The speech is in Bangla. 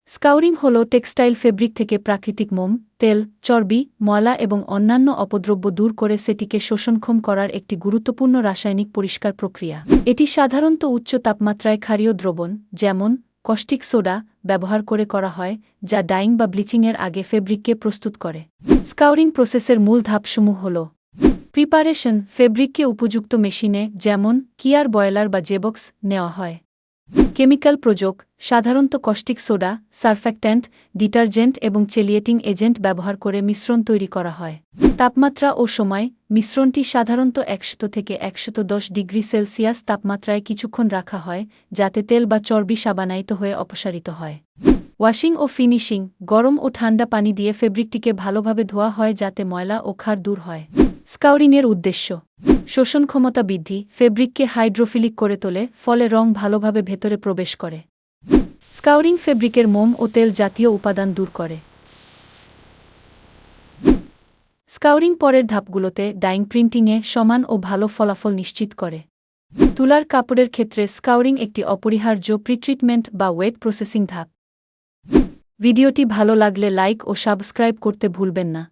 স্কাউরিং হল টেক্সটাইল ফেব্রিক থেকে প্রাকৃতিক মোম, তেল, চর্বি, ময়লা এবং অন্যান্য অপদ্রব্য দূর করে সেটিকে শোষণক্ষম করার একটি গুরুত্বপূর্ণ রাসায়নিক পরিষ্কার প্রক্রিয়া। এটি সাধারণত উচ্চ তাপমাত্রায় ক্ষারীয় দ্রবণ, যেমন কস্টিক সোডা, ব্যবহার করে করা হয়, যা ডাইং বা ব্লিচিংয়ের আগে ফেব্রিককে প্রস্তুত করে। স্কাউরিং প্রসেসের মূল ধাপসমূহ হল প্রিপারেশন, ফেব্রিককে উপযুক্ত মেশিনে, যেমন কিয়ার বয়লার বা জেবক্স, নেওয়া হয়। কেমিক্যাল প্রযোগ, সাধারণত কস্টিক সোডা, সারফ্যাক্ট্যান্ট, ডিটারজেন্ট এবং চেলিয়েটিং এজেন্ট ব্যবহার করে মিশ্রণ তৈরি করা হয়। তাপমাত্রা ও সময়, মিশ্রণটি সাধারণত 100 থেকে 110 ডিগ্রি সেলসিয়াস তাপমাত্রায় কিছুক্ষণ রাখা হয়, যাতে তেল বা চর্বি সাবানায়িত হয়ে অপসারিত হয়। ওয়াশিং ও ফিনিশিং, গরম ও ঠান্ডা পানি দিয়ে ফেব্রিকটিকে ভালোভাবে ধোয়া হয় যাতে ময়লা ও ক্ষার দূর হয়। স্কাউরিংয়ের উদ্দেশ্য শোষণ ক্ষমতা বৃদ্ধি, ফেব্রিককে হাইড্রোফিলিক করে তোলে, ফলে রং ভালোভাবে ভেতরে প্রবেশ করে। স্কাউরিং ফেব্রিকের মোম ও তেল জাতীয় উপাদান দূর করে। স্কাউরিং পরের ধাপগুলোতে ডাইং প্রিন্টিংয়ে সমান ও ভালো ফলাফল নিশ্চিত করে। তুলার কাপড়ের ক্ষেত্রে স্কাউরিং একটি অপরিহার্য প্রিট্রিটমেন্ট বা ওয়েট প্রসেসিং ধাপ। ভিডিওটি ভালো লাগলে লাইক ও সাবস্ক্রাইব করতে ভুলবেন না।